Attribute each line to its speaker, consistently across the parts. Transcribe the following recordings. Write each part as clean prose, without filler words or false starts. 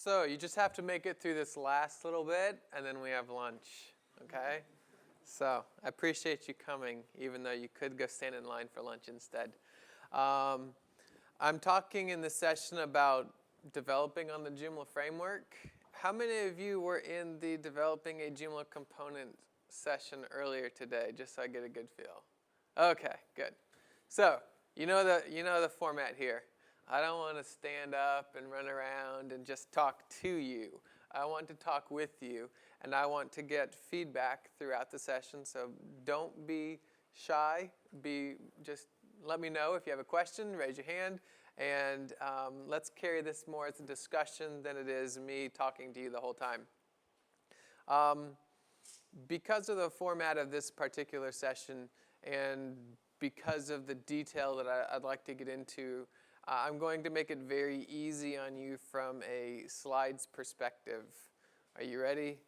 Speaker 1: So you just have to make it through this last little bit, and then we have lunch, okay? So I appreciate you coming, even though you could go stand in line for lunch instead. I'm talking in this session about developing on the Joomla Framework. How many of you were in the developing a Joomla component session earlier today, just so I get a good feel? Okay, good. So you know the format here. I don't want to stand up and run around and just talk to you. I want to talk with you, and I want to get feedback throughout the session. So don't be shy. Just let me know if you have a question. Raise your hand, and let's carry this more as a discussion than it is me talking to you the whole time. Because of the format of this particular session, and because of the detail that I'd like to get into, I'm going to make it very easy on you from a slides perspective. Are you ready?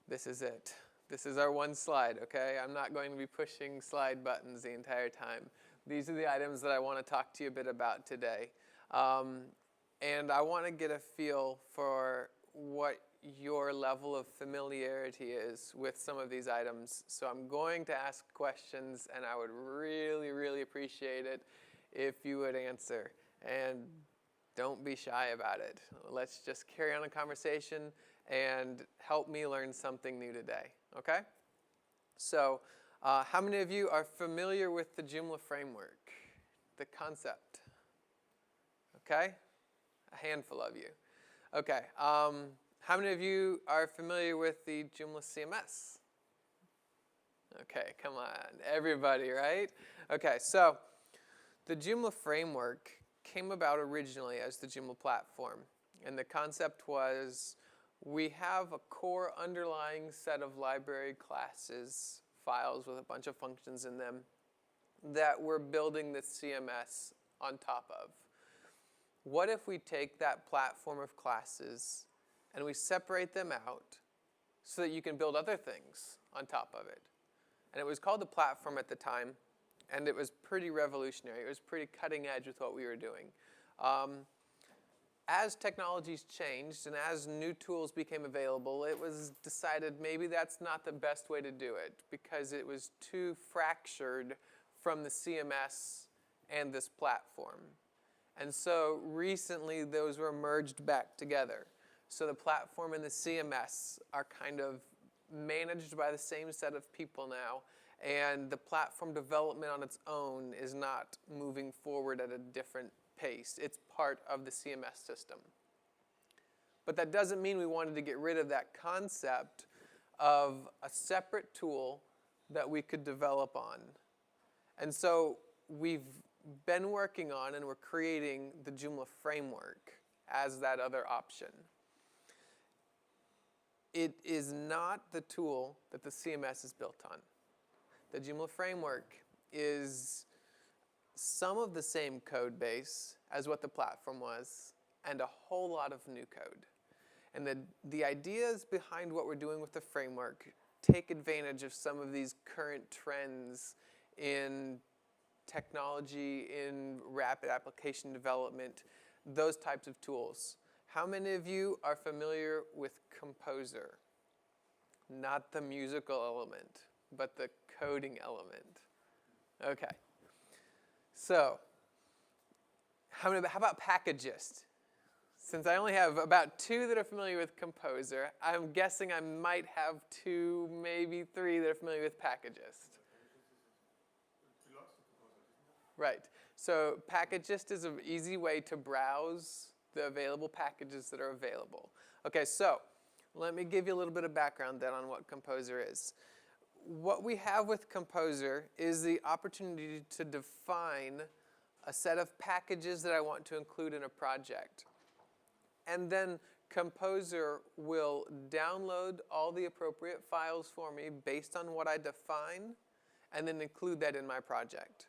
Speaker 1: This is it. This is our one slide, okay? I'm not going to be pushing slide buttons the entire time. These are the items that I want to talk to you a bit about today. And I want to get a feel for what your level of familiarity is with some of these items. So I'm going to ask questions, and I would really, really appreciate it if you would answer. And don't be shy about it. Let's just carry on a conversation and help me learn something new today, okay? So how many of you are familiar with the Joomla Framework, the concept? Okay? A handful of you. Okay. How many of you are familiar with the Joomla CMS? Okay, come on. Everybody, right? Okay, so the Joomla Framework came about originally as the Joomla platform. And the concept was we have a core underlying set of library classes, files with a bunch of functions in them, that we're building the CMS on top of. What if we take that platform of classes and we separate them out so that you can build other things on top of it? And it was called the platform at the time, and it was pretty revolutionary. It was pretty cutting edge with what we were doing. As technologies changed and as new tools became available, it was decided maybe that's not the best way to do it because it was too fractured from the CMS and this platform. And so recently those were merged back together. So the platform and the CMS are kind of managed by the same set of people now, and the platform development on its own is not moving forward at a different pace. It's part of the CMS system. But that doesn't mean we wanted to get rid of that concept of a separate tool that we could develop on. And so we've been working on and we're creating the Joomla Framework as that other option. It is not the tool that the CMS is built on. The Joomla Framework is some of the same code base as what the platform was, and a whole lot of new code. And the ideas behind what we're doing with the framework take advantage of some of these current trends in technology, in rapid application development, those types of tools. How many of you are familiar with Composer? Not the musical element, but the coding element. Okay. So, how about Packagist? Since I only have about 2 that are familiar with Composer, I'm guessing I might have 2, maybe 3 that are familiar with Packagist. Right. So Packagist is an easy way to browse the available packages that are available. Okay, so let me give you a little bit of background then on what Composer is. What we have with Composer is the opportunity to define a set of packages that I want to include in a project. And then Composer will download all the appropriate files for me based on what I define, and then include that in my project.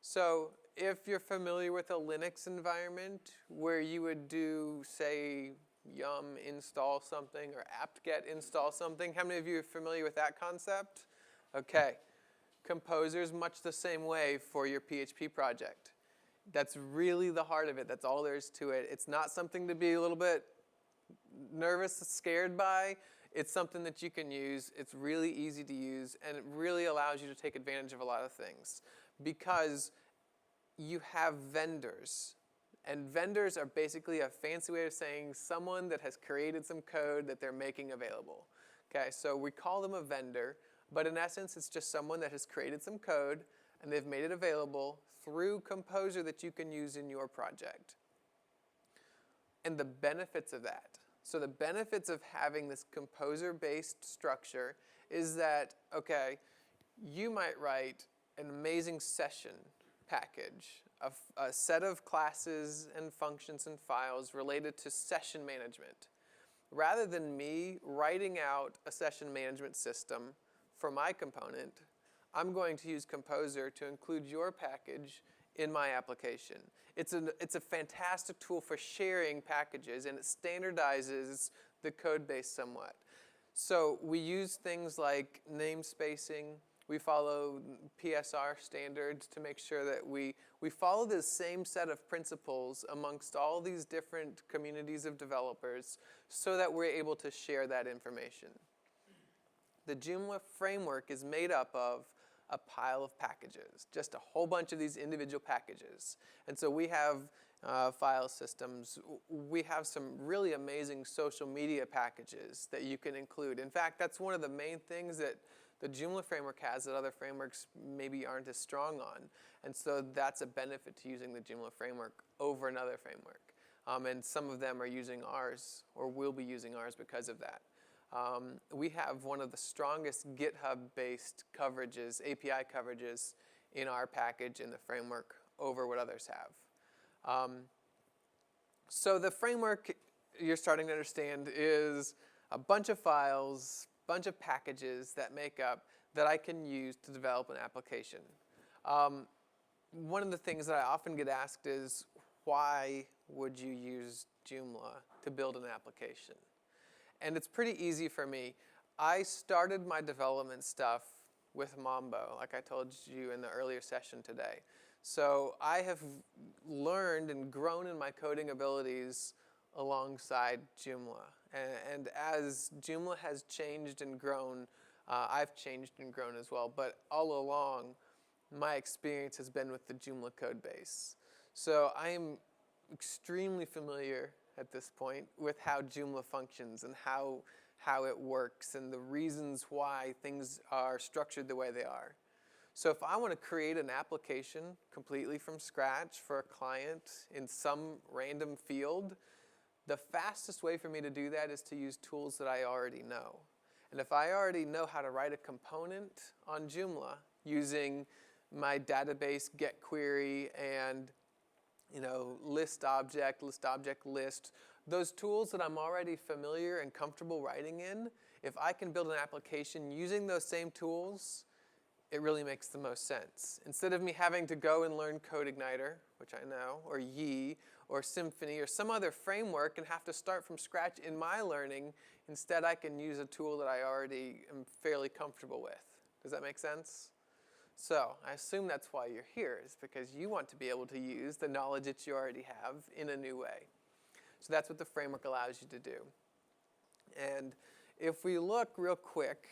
Speaker 1: So if you're familiar with a Linux environment where you would do, say, yum install something or apt-get install something, how many of you are familiar with that concept? Okay. Composer is much the same way for your PHP project. That's really the heart of it. That's all there is to it. It's not something to be a little bit nervous, scared by, it's something that you can use. It's really easy to use, and it really allows you to take advantage of a lot of things because you have vendors. And vendors are basically a fancy way of saying someone that has created some code that they're making available. Okay, so we call them a vendor, but in essence, it's just someone that has created some code and they've made it available through Composer that you can use in your project. And the benefits of that. So the benefits of having this Composer-based structure is that, okay, you might write an amazing session package, a set of classes and functions and files related to session management. Rather than me writing out a session management system for my component, I'm going to use Composer to include your package in my application. It's a fantastic tool for sharing packages, and it standardizes the code base somewhat. So we use things like namespacing. We follow PSR standards to make sure that we follow the same set of principles amongst all these different communities of developers so that we're able to share that information. The Joomla framework is made up of a pile of packages, just a whole bunch of these individual packages. And so we have file systems. We have some really amazing social media packages that you can include. In fact, that's one of the main things that the Joomla framework has that other frameworks maybe aren't as strong on. And so that's a benefit to using the Joomla framework over another framework. And some of them are using ours or will be using ours because of that. We have one of the strongest GitHub-based coverages, API coverages, in our package in the framework over what others have. So the framework, you're starting to understand, is a bunch of files, bunch of packages that make up that I can use to develop an application. One of the things that I often get asked is, why would you use Joomla to build an application? And it's pretty easy for me. I started my development stuff with Mambo, like I told you in the earlier session today. So I have learned and grown in my coding abilities alongside Joomla. And as Joomla has changed and grown, I've changed and grown as well. But all along, my experience has been with the Joomla code base. So I am extremely familiar at this point with how Joomla functions and how it works and the reasons why things are structured the way they are. So if I want to create an application completely from scratch for a client in some random field, the fastest way for me to do that is to use tools that I already know. And if I already know how to write a component on Joomla using my database get query and list object, list, those tools that I'm already familiar and comfortable writing in, if I can build an application using those same tools, it really makes the most sense. Instead of me having to go and learn CodeIgniter, which I know, or Yi, or Symfony, or some other framework and have to start from scratch in my learning, instead I can use a tool that I already am fairly comfortable with. Does that make sense? So I assume that's why you're here, is because you want to be able to use the knowledge that you already have in a new way. So that's what the framework allows you to do. And if we look real quick,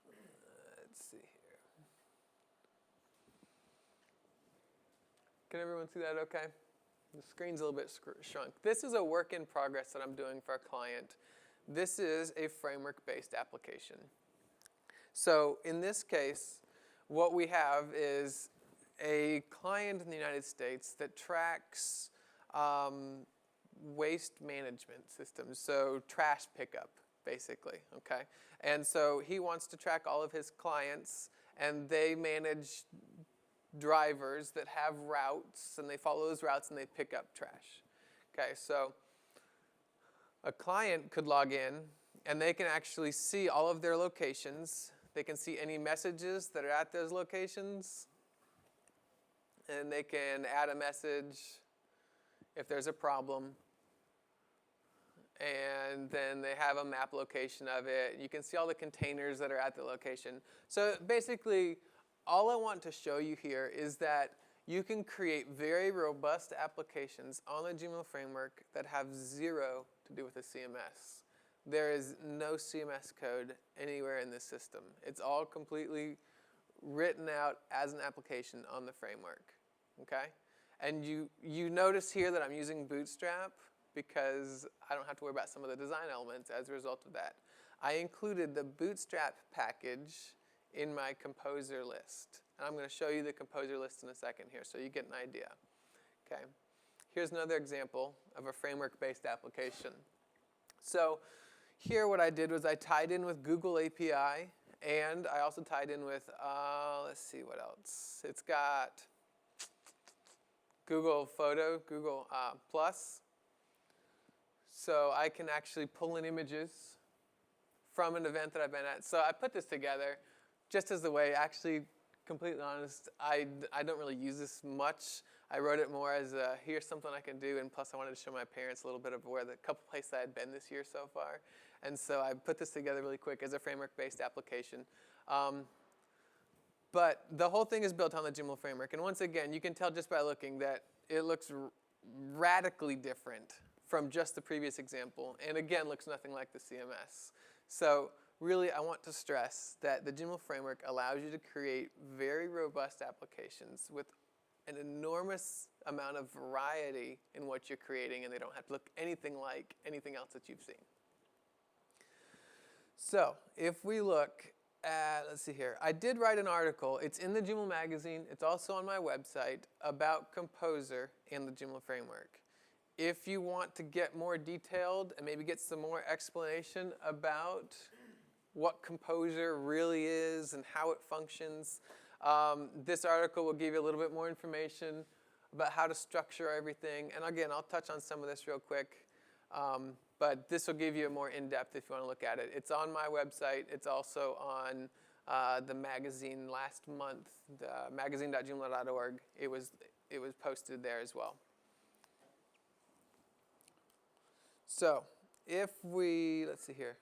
Speaker 1: let's see here. Can everyone see that okay? The screen's a little bit shrunk. This is a work in progress that I'm doing for a client. This is a framework-based application. So in this case, what we have is a client in the United States that tracks waste management systems, so trash pickup, basically, okay? And so he wants to track all of his clients, and they manage drivers that have routes, and they follow those routes, and they pick up trash. Okay, so a client could log in, and they can actually see all of their locations. They can see any messages that are at those locations, and they can add a message if there's a problem. And then they have a map location of it. You can see all the containers that are at the location. So basically, all I want to show you here is that you can create very robust applications on the Joomla framework that have zero to do with the CMS. There is no CMS code anywhere in this system. It's all completely written out as an application on the framework, okay? And you notice here that I'm using Bootstrap because I don't have to worry about some of the design elements as a result of that. I included the Bootstrap package in my composer list. And I'm going to show you the composer list in a second here so you get an idea. Okay. Here's another example of a framework-based application. So here what I did was I tied in with Google API, and I also tied in with, let's see what else. It's got Google Photo, Google Plus. So I can actually pull in images from an event that I've been at. So I put this together just as the way, actually, completely honest, I don't really use this much. I wrote it more as here's something I can do, and plus I wanted to show my parents a little bit of where the couple places I had been this year so far. And so I put this together really quick as a framework-based application. But the whole thing is built on the Joomla framework. And once again, you can tell just by looking that it looks radically different from just the previous example, and again, looks nothing like the CMS. So really, I want to stress that the Joomla framework allows you to create very robust applications with an enormous amount of variety in what you're creating, and they don't have to look anything like anything else that you've seen. So if we look at, let's see here, I did write an article. It's in the Joomla magazine. It's also on my website about Composer and the Joomla framework. If you want to get more detailed and maybe get some more explanation about what Composer really is and how it functions, this article will give you a little bit more information about how to structure everything. And again, I'll touch on some of this real quick, but this will give you a more in-depth if you want to look at it. It's on my website. It's also on the magazine last month, the magazine.joomla.org. It was posted there as well. So if we, let's see here.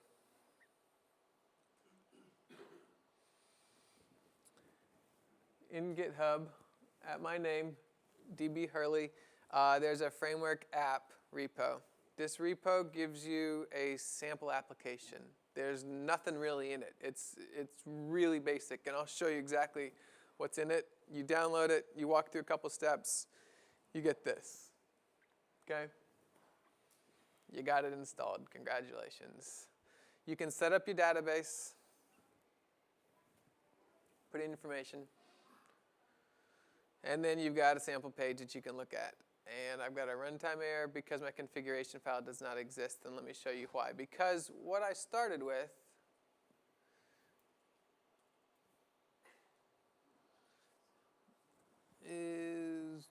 Speaker 1: In GitHub, at my name, DB Hurley, there's a framework app repo. This repo gives you a sample application. There's nothing really in it. It's really basic, and I'll show you exactly what's in it. You download it, you walk through a couple steps, you get this. Okay? You got it installed. Congratulations. You can set up your database, put in information, and then you've got a sample page that you can look at. And I've got a runtime error because my configuration file does not exist, and let me show you why. Because what I started with is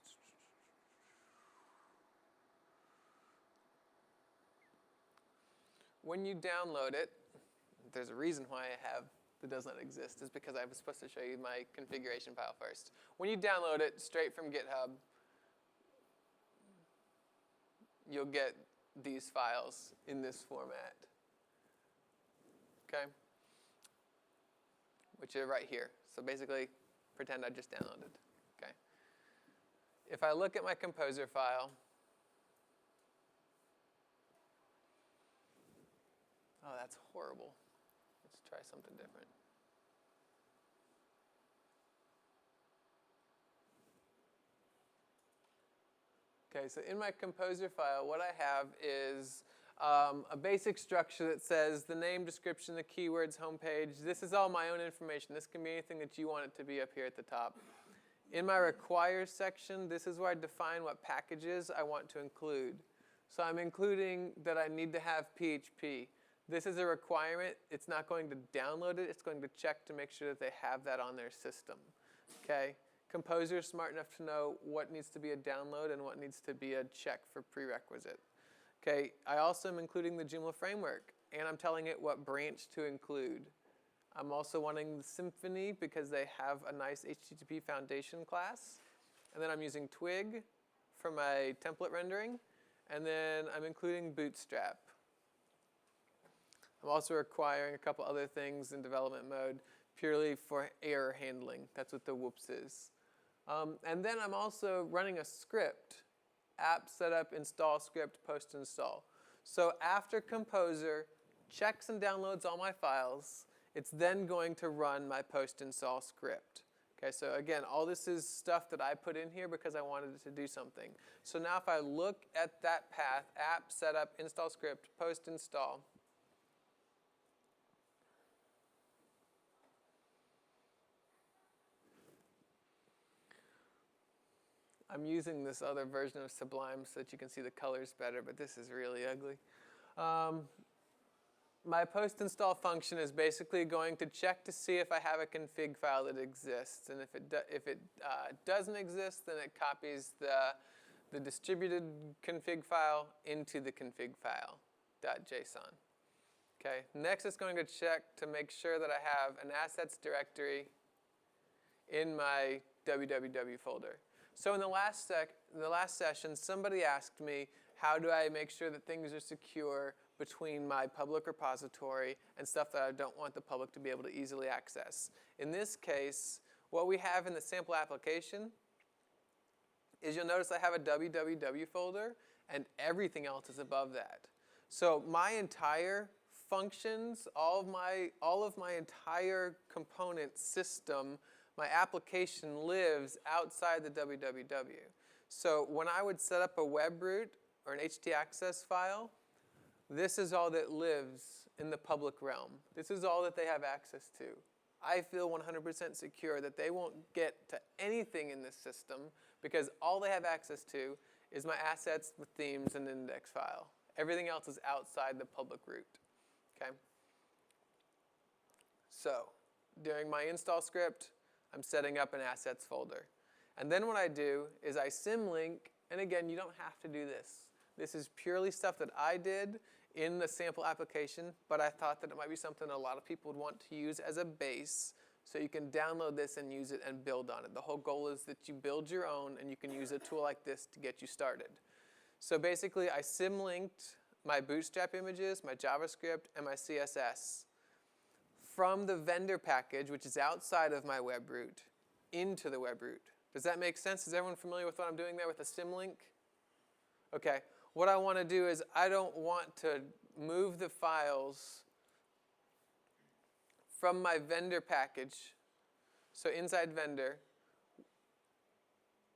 Speaker 1: when you download it, there's a reason why I have that does not exist, is because I was supposed to show you my configuration file first. When you download it straight from GitHub, you'll get these files in this format, okay? Which are right here. So basically, pretend I just downloaded, okay? If I look at my Composer file, oh, that's horrible. Let's try something different. Okay, so in my Composer file, what I have is a basic structure that says the name, description, the keywords, homepage. This is all my own information. This can be anything that you want it to be up here at the top. In my requires section, this is where I define what packages I want to include. So I'm including that I need to have PHP. This is a requirement. It's not going to download it. It's going to check to make sure that they have that on their system. Okay? Composer is smart enough to know what needs to be a download and what needs to be a check for prerequisite. Okay, I also am including the Joomla framework, and I'm telling it what branch to include. I'm also wanting the Symfony because they have a nice HTTP foundation class. And then I'm using Twig for my template rendering. And then I'm including Bootstrap. I'm also requiring a couple other things in development mode purely for error handling. That's what the whoops is. And then I'm also running a script, app setup, install script, post install. So after Composer checks and downloads all my files, it's then going to run my post install script. Okay, so again, all this is stuff that I put in here because I wanted it to do something. So now if I look at that path, app, setup, install script, post install, I'm using this other version of Sublime so that you can see the colors better, but this is really ugly. My post install function is basically going to check to see if I have a config file that exists. And if it doesn't exist, then it copies the distributed config file into the config file .json. Okay. Next, it's going to check to make sure that I have an assets directory in my www folder. So in the last session, somebody asked me, how do I make sure that things are secure between my public repository and stuff that I don't want the public to be able to easily access? In this case, what we have in the sample application is you'll notice I have a www folder and everything else is above that. So my entire functions, all of my entire component system, my application lives outside the www. So when I would set up a web root or an htaccess file, this is all that lives in the public realm. This is all that they have access to. I feel 100% secure that they won't get to anything in this system because all they have access to is my assets with themes and index file. Everything else is outside the public root. Okay? So during my install script, I'm setting up an assets folder. And then what I do is I symlink, and again, you don't have to do this. This is purely stuff that I did in the sample application, but I thought that it might be something a lot of people would want to use as a base, so you can download this and use it and build on it. The whole goal is that you build your own, and you can use a tool like this to get you started. So basically, I symlinked my Bootstrap images, my JavaScript, and my CSS from the vendor package, which is outside of my web root, into the web root. Does that make sense? Is everyone familiar with what I'm doing there with a symlink? Okay. What I want to do is I don't want to move the files from my vendor package. So inside vendor,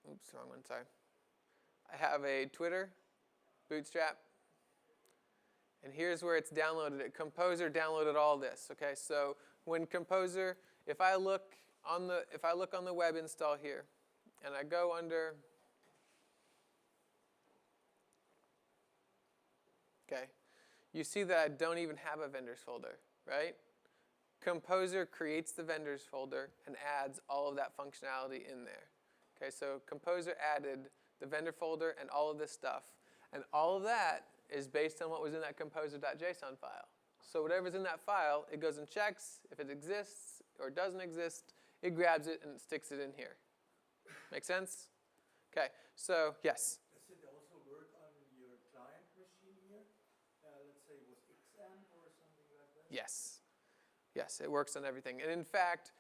Speaker 1: oops, wrong one, sorry. I have a Twitter, Bootstrap, and here's where it's downloaded it. Composer downloaded all this. Okay, so when Composer, if I look on the web install here, and I go under, okay, you see that I don't even have a vendors folder, right? Composer creates the vendors folder and adds all of that functionality in there. Okay, so Composer added the vendor folder and all of this stuff. And all of that is based on what was in that composer.json file. So whatever's in that file, it goes and checks. If it exists or doesn't exist, it grabs it and it sticks it in here. Make sense? Okay, so yes?
Speaker 2: Does it also work on your client machine here? Let's say it was XAMPP or something like that?
Speaker 1: Yes. Yes, it works on everything. And in fact,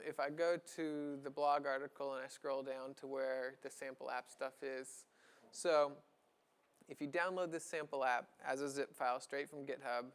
Speaker 1: if I go to the blog article and I scroll down to where the sample app stuff is, so if you download this sample app as a zip file straight from GitHub,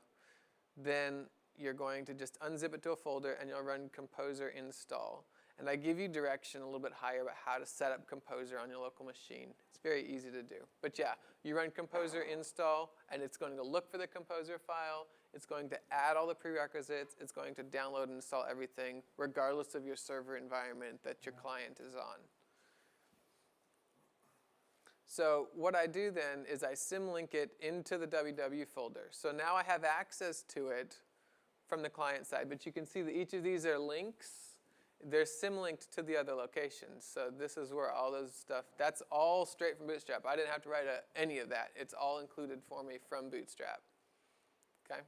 Speaker 1: then you're going to just unzip it to a folder and you'll run Composer install. And I give you direction a little bit higher about how to set up Composer on your local machine. It's very easy to do. But yeah, you run Composer install, and it's going to look for the Composer file. It's going to add all the prerequisites. It's going to download and install everything, regardless of your server environment that your client is on. So what I do then is I symlink it into the www folder. So now I have access to it from the client side. But you can see that each of these are links. They're symlinked to the other locations. So this is where all those stuff, that's all straight from Bootstrap. I didn't have to write any of that. It's all included for me from Bootstrap. Okay?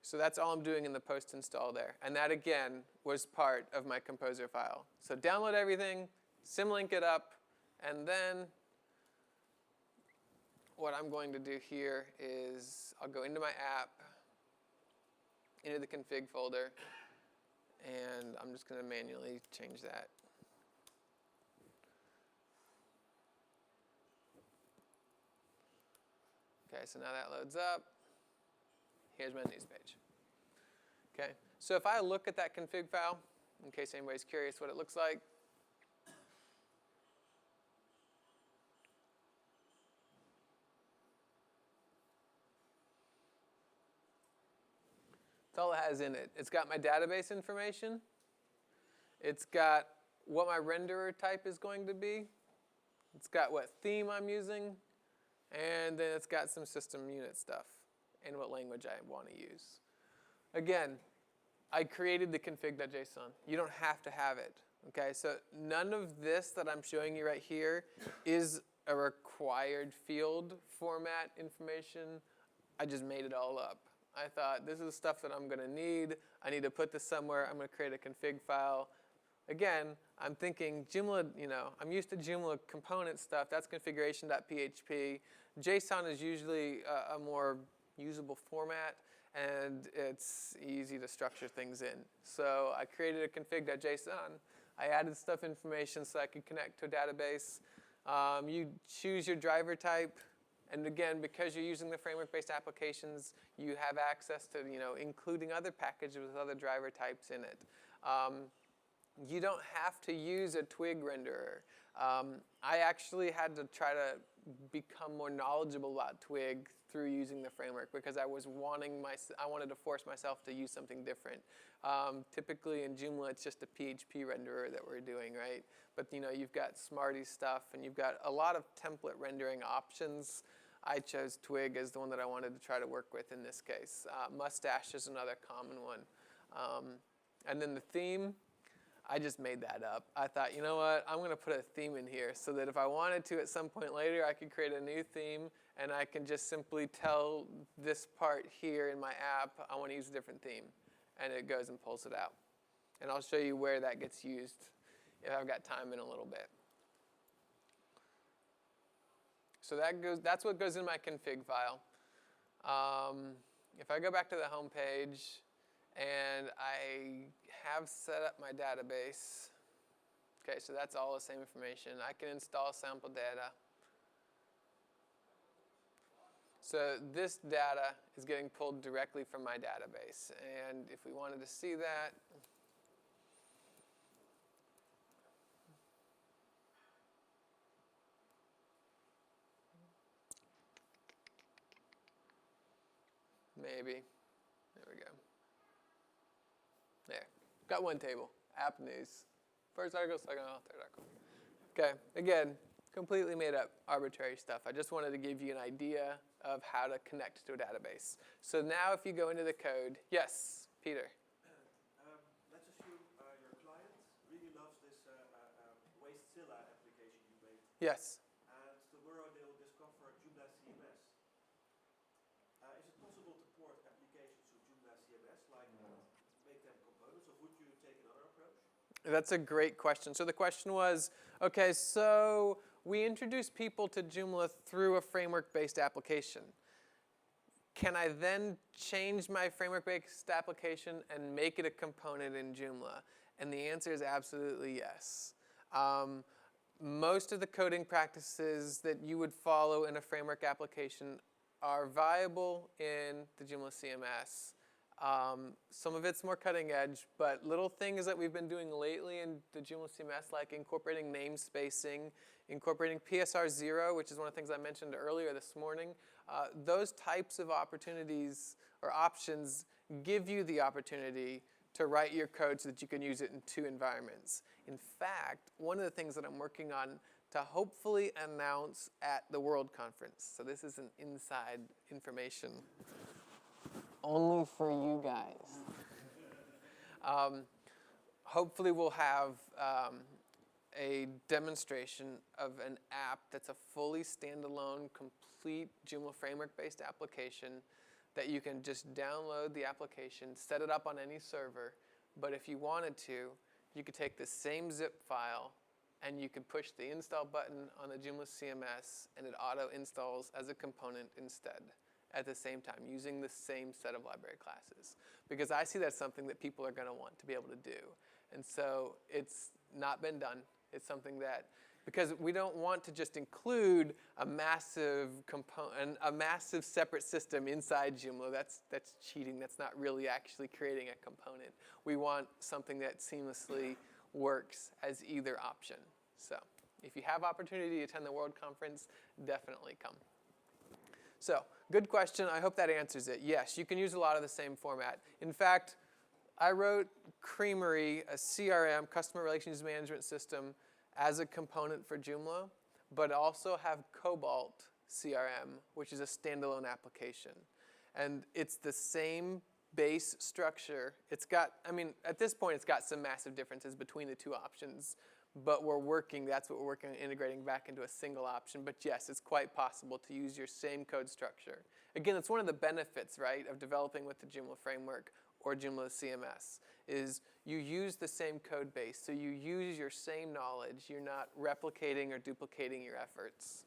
Speaker 1: So that's all I'm doing in the post install there. And that, again, was part of my Composer file. So download everything, symlink it up, and then what I'm going to do here is I'll go into my app, into the config folder, and I'm just going to manually change that. Okay, so now that loads up. Here's my news page. Okay, so if I look at that config file, in case anybody's curious what it looks like, that's all it has in it. It's got my database information. It's got what my renderer type is going to be. It's got what theme I'm using. And then it's got some system unit stuff and what language I want to use. Again, I created the config.json. You don't have to have it. Okay, so none of this that I'm showing you right here is a required field format information. I just made it all up. I thought this is stuff that I'm going to need. I need to put this somewhere. I'm going to create a config file. Again, I'm thinking Joomla, I'm used to Joomla component stuff. That's configuration.php. JSON is usually a more usable format, and it's easy to structure things in. So I created a config.json. I added stuff information so I could connect to a database. You choose your driver type. And again, because you're using the framework-based applications, you have access to, including other packages with other driver types in it. You don't have to use a Twig renderer. I actually had to try to become more knowledgeable about Twig through using the framework because I wanted to force myself to use something different. Typically in Joomla, it's just a PHP renderer that we're doing, right? But you've got Smarty stuff, and you've got a lot of template rendering options. I chose Twig as the one that I wanted to try to work with in this case. Mustache is another common one. And then the theme, I just made that up. I thought, you know what, I'm going to put a theme in here so that if I wanted to at some point later, I could create a new theme, and I can just simply tell this part here in my app, I want to use a different theme. And it goes and pulls it out. And I'll show you where that gets used if I've got time in a little bit. So that's what goes in my config file. If I go back to the home page, and I have set up my database. Okay, so that's all the same information. I can install sample data. So this data is getting pulled directly from my database. And if we wanted to see that, maybe. There we go. There. Got one table. App news. First article, second article, third article. Okay. Again, completely made up arbitrary stuff. I just wanted to give you an idea of how to connect to a database. So now if you go into the code, yes, Peter.
Speaker 3: Let's assume your client really loves this Wastezilla application you made.
Speaker 1: Yes.
Speaker 3: And tomorrow they will discover Joomla CMS. Is it possible to port applications to Joomla CMS, like make them components, or would you take another approach?
Speaker 1: That's a great question. So the question was, okay, so we introduce people to Joomla through a framework-based application. Can I then change my framework-based application and make it a component in Joomla? And the answer is absolutely yes. Most of the coding practices that you would follow in a framework application are viable in the Joomla CMS. Some of it's more cutting edge, but little things that we've been doing lately in the Joomla CMS, like incorporating namespacing, incorporating PSR0, which is one of the things I mentioned earlier this morning, those types of opportunities or options give you the opportunity to write your code so that you can use it in two environments. In fact, one of the things that I'm working on to hopefully announce at the World Conference, so this is an inside information, only for you guys. Hopefully we'll have a demonstration of an app that's a fully standalone, complete Joomla framework-based application that you can just download the application, set it up on any server, but if you wanted to, you could take the same zip file and you could push the install button on the Joomla CMS and it auto-installs as a component instead. at the same time, using the same set of library classes. Because I see that's something that people are going to want to be able to do. And so it's not been done. It's something that, because we don't want to just include a massive component, a massive separate system inside Joomla. That's cheating. That's not really actually creating a component. We want something that seamlessly works as either option. So if you have opportunity to attend the World Conference, definitely come. So, good question. I hope that answers it. Yes, you can use a lot of the same format. In fact, I wrote Creamery, a CRM, Customer Relations Management System, as a component for Joomla, but also have Cobalt CRM, which is a standalone application. And it's the same base structure. It's got, I mean, at this point, it's got some massive differences between the two options. But that's what we're working on integrating back into a single option. But yes, it's quite possible to use your same code structure. Again, it's one of the benefits, right, of developing with the Joomla Framework or Joomla CMS, is you use the same code base. So you use your same knowledge. You're not replicating or duplicating your efforts.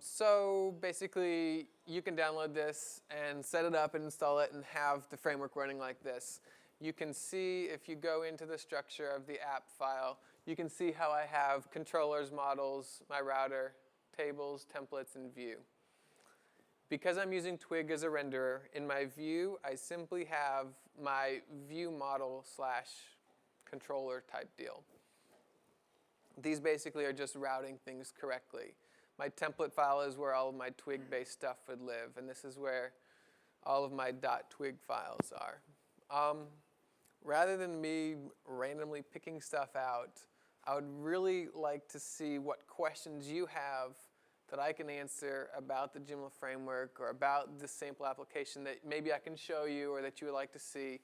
Speaker 1: So basically, you can download this and set it up and install it and have the framework running like this. You can see, if you go into the structure of the app file, you can see how I have controllers, models, my router, tables, templates, and view. Because I'm using Twig as a renderer, in my view, I simply have my view model / controller type deal. These basically are just routing things correctly. My template file is where all of my Twig-based stuff would live, and this is where all of my .twig files are. Rather than me randomly picking stuff out, I would really like to see what questions you have that I can answer about the Joomla framework or about this sample application that maybe I can show you or that you would like to see.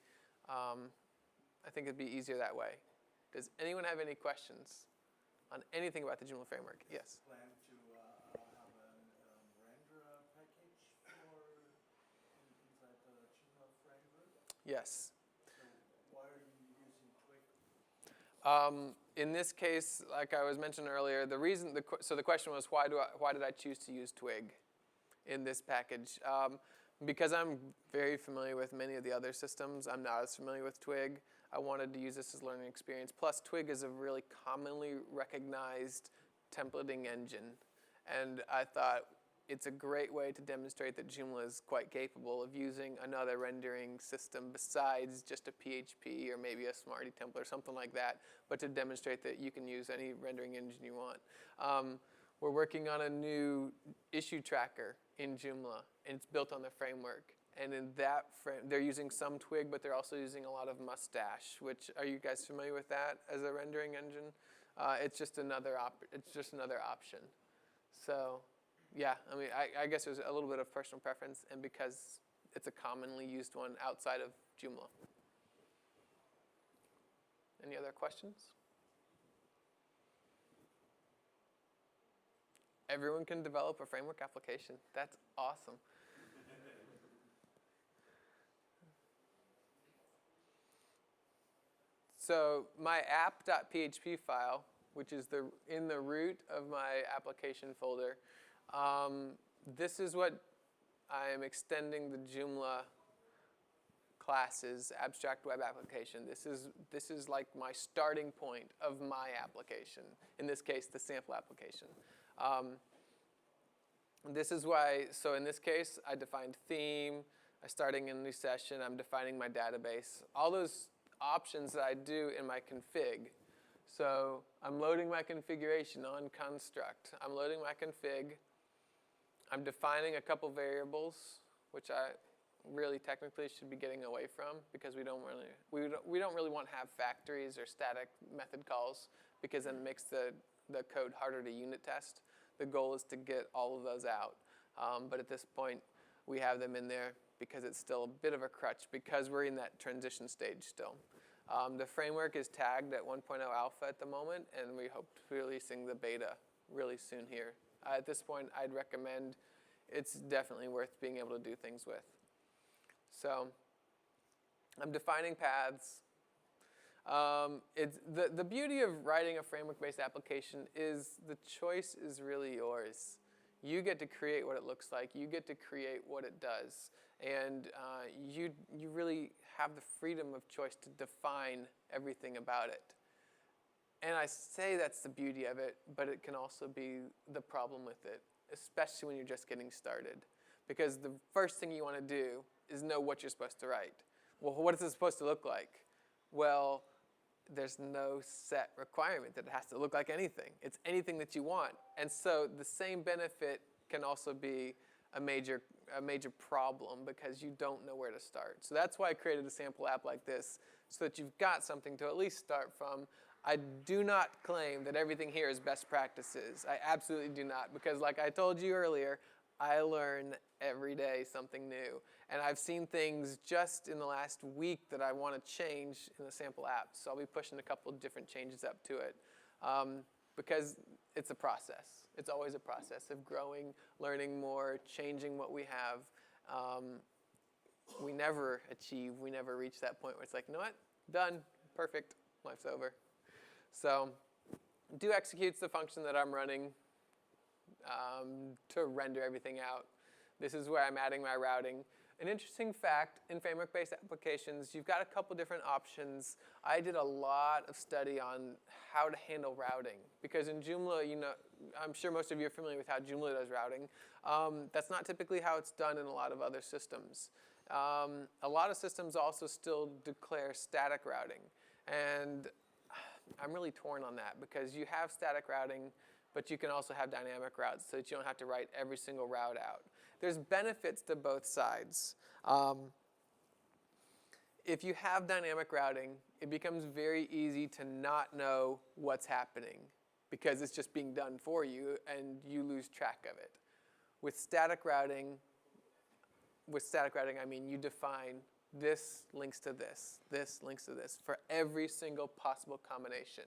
Speaker 1: I think it'd be easier that way. Does anyone have any questions on anything about the Joomla framework? Yes?
Speaker 2: Plan to have a renderer package inside the Joomla framework?
Speaker 1: Yes.
Speaker 2: So why are you using Twig?
Speaker 1: In this case, like I was mentioning earlier, so the question was why did I choose to use Twig in this package? Because I'm very familiar with many of the other systems, I'm not as familiar with Twig. I wanted to use this as a learning experience. Plus, Twig is a really commonly recognized templating engine, and I thought it's a great way to demonstrate that Joomla is quite capable of using another rendering system besides just a PHP or maybe a Smarty template or something like that, but to demonstrate that you can use any rendering engine you want. We're working on a new issue tracker in Joomla, and it's built on the framework. And in that they're using some Twig, but they're also using a lot of Mustache, which, are you guys familiar with that as a rendering engine? It's just another option. So, yeah, I mean, I guess there's a little bit of personal preference, and because it's a commonly used one outside of Joomla. Any other questions? Everyone can develop a framework application. That's awesome. So my app.php file, which is in the root of my application folder, this is what I am extending the Joomla classes abstract web application. This is like my starting point of my application. In this case, the sample application. This is why. So in this case, I defined theme. I'm starting a new session. I'm defining my database. All those options that I do in my config. So I'm loading my configuration on construct. I'm loading my config. I'm defining a couple variables, which I really technically should be getting away from because we don't really want to have factories or static method calls because then it makes the code harder to unit test. The goal is to get all of those out. But at this point, we have them in there because it's still a bit of a crutch because we're in that transition stage still. The framework is tagged at 1.0 alpha at the moment, and we hope to be releasing the beta really soon here. At this point, I'd recommend it's definitely worth being able to do things with. So I'm defining paths. The beauty of writing a framework-based application is the choice is really yours. You get to create what it looks like. You get to create what it does. And you really have the freedom of choice to define everything about it. And I say that's the beauty of it, but it can also be the problem with it, especially when you're just getting started. Because the first thing you want to do is know what you're supposed to write. Well, what is it supposed to look like? Well, there's no set requirement that it has to look like anything. It's anything that you want. And so the same benefit can also be a major problem because you don't know where to start. So that's why I created a sample app like this, so that you've got something to at least start from. I do not claim that everything here is best practices. I absolutely do not, because like I told you earlier, I learn every day something new. And I've seen things just in the last week that I want to change in the sample app. So I'll be pushing a couple of different changes up to it because it's a process. It's always a process of growing, learning more, changing what we have. We never reach that point where it's like, you know what? Done. Perfect. Life's over. So do executes the function that I'm running to render everything out. This is where I'm adding my routing. An interesting fact, in framework-based applications, you've got a couple different options. I did a lot of study on how to handle routing. Because in Joomla, you know, I'm sure most of you are familiar with how Joomla does routing. That's not typically how it's done in a lot of other systems. A lot of systems also still declare static routing. And I'm really torn on that because you have static routing, but you can also have dynamic routes so that you don't have to write every single route out. There's benefits to both sides. If you have dynamic routing, it becomes very easy to not know what's happening because it's just being done for you and you lose track of it. With static routing, I mean you define this links to this, this links to this for every single possible combination.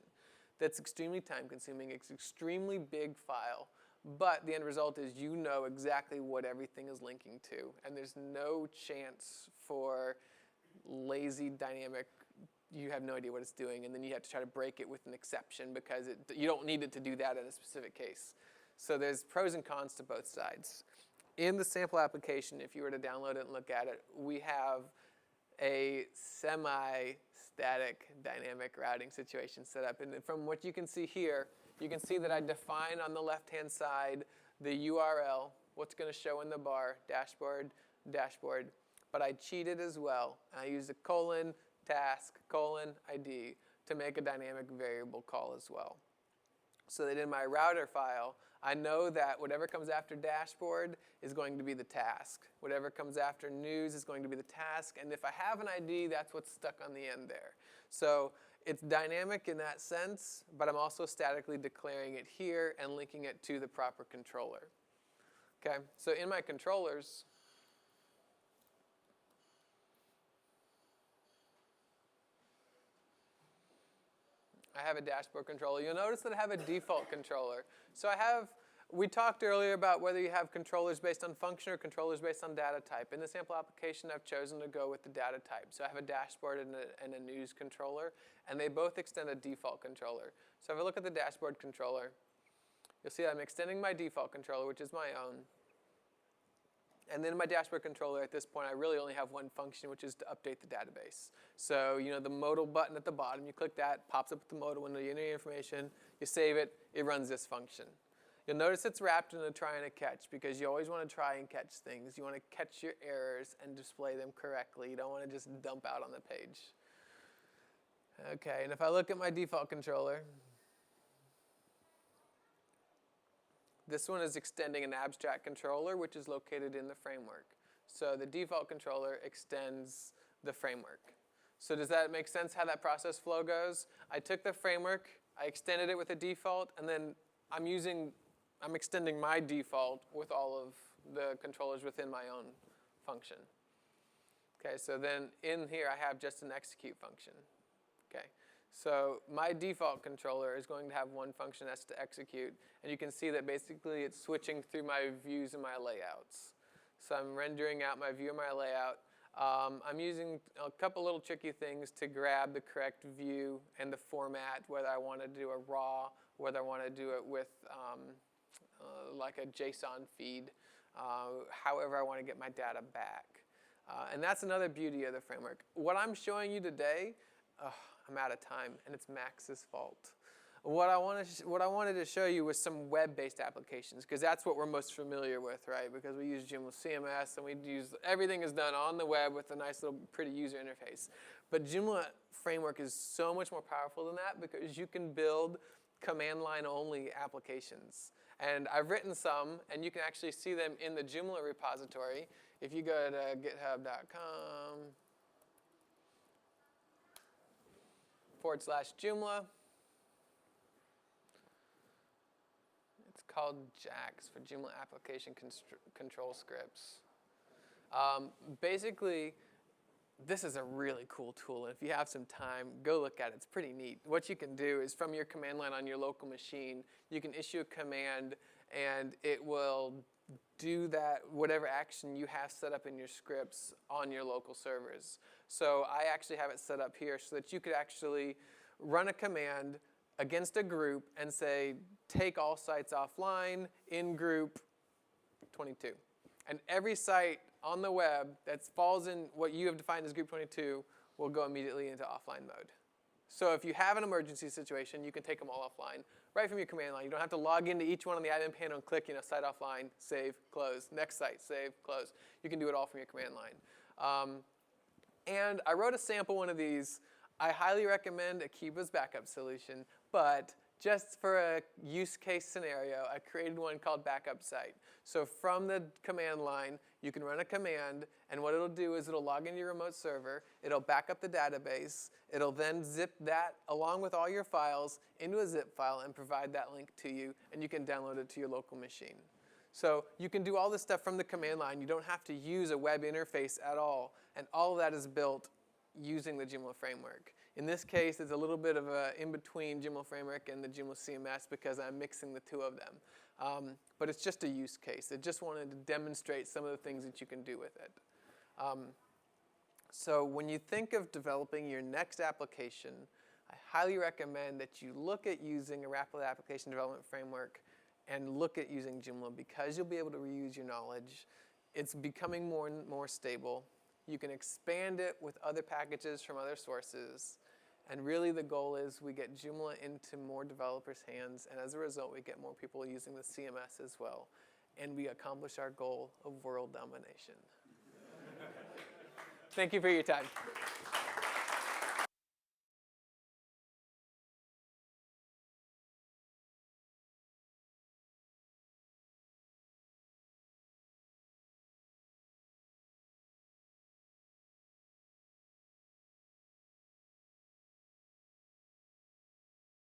Speaker 1: That's extremely time consuming, it's an extremely big file, but the end result is you know exactly what everything is linking to, and there's no chance for lazy dynamic, you have no idea what it's doing, and then you have to try to break it with an exception because you don't need it to do that in a specific case. So there's pros and cons to both sides. In the sample application, if you were to download it and look at it, we have a semi-static dynamic routing situation set up. And from what you can see here, you can see that I define on the left-hand side the URL, what's going to show in the bar, dashboard, but I cheated as well. I used a colon, task, colon, ID to make a dynamic variable call as well. So that in my router file, I know that whatever comes after dashboard is going to be the task. Whatever comes after news is going to be the task. And if I have an ID, that's what's stuck on the end there. So it's dynamic in that sense, but I'm also statically declaring it here and linking it to the proper controller. Okay, so in my controllers, I have a dashboard controller. You'll notice that I have a default controller. So we talked earlier about whether you have controllers based on function or controllers based on data type. In the sample application, I've chosen to go with the data type. So I have a dashboard and a news controller, and they both extend a default controller. So if I look at the dashboard controller, you'll see I'm extending my default controller, which is my own. And then in my dashboard controller, at this point, I really only have one function, which is to update the database. So, you know, the modal button at the bottom, you click that, pops up with the modal window, you enter your information, you save it, it runs this function. You'll notice it's wrapped in a try and a catch because you always want to try and catch things. You want to catch your errors and display them correctly. You don't want to just dump out on the page. Okay, and if I look at my default controller, this one is extending an abstract controller, which is located in the framework. So the default controller extends the framework. So does that make sense how that process flow goes? I took the framework, I extended it with a default, and then I'm extending my default with all of the controllers within my own function. Okay, so then in here I have just an execute function. Okay. So my default controller is going to have one function that's to execute, and you can see that basically it's switching through my views and my layouts. So I'm rendering out my view and my layout. I'm using a couple little tricky things to grab the correct view and the format, whether I want to do a raw, whether I want to do it with like a JSON feed, however I want to get my data back. And that's another beauty of the framework. What I'm showing you today, I'm out of time, and it's Max's fault. What I wanted to show you was some web-based applications, because that's what we're most familiar with, right? Because we use Joomla CMS, and everything is done on the web with a nice little pretty user interface. But Joomla Framework is so much more powerful than that, because you can build command line only applications. And I've written some, and you can actually see them in the Joomla repository. If you go to github.com/Joomla, it's called JAX for Joomla Application Control Scripts. Basically, this is a really cool tool, and if you have some time, go look at it. It's pretty neat. What you can do is from your command line on your local machine, you can issue a command, and it will do that, whatever action you have set up in your scripts on your local servers. So I actually have it set up here so that you could actually run a command against a group and say, take all sites offline in group 22. And every site on the web that falls in what you have defined as group 22 will go immediately into offline mode. So if you have an emergency situation, you can take them all offline right from your command line. You don't have to log into each one on the admin panel and click, site offline, save, close, next site, save, close. You can do it all from your command line. And I wrote a sample one of these. I highly recommend Akiba's backup solution, but just for a use case scenario, I created one called Backup Site. So from the command line, you can run a command, and what it'll do is it'll log into your remote server, it'll back up the database, it'll then zip that along with all your files into a zip file and provide that link to you, and you can download it to your local machine. So you can do all this stuff from the command line. You don't have to use a web interface at all, and all of that is built using the Joomla framework. In this case, it's a little bit of a in-between Joomla framework and the Joomla CMS because I'm mixing the two of them. But it's just a use case. I just wanted to demonstrate some of the things that you can do with it. So when you think of developing your next application, I highly recommend that you look at using a rapid application development framework and look at using Joomla because you'll be able to reuse your knowledge. It's becoming more and more stable. You can expand it with other packages from other sources. And really the goal is we get Joomla into more developers' hands, and as a result, we get more people using the CMS as well. And we accomplish our goal of world domination. Thank you for your time.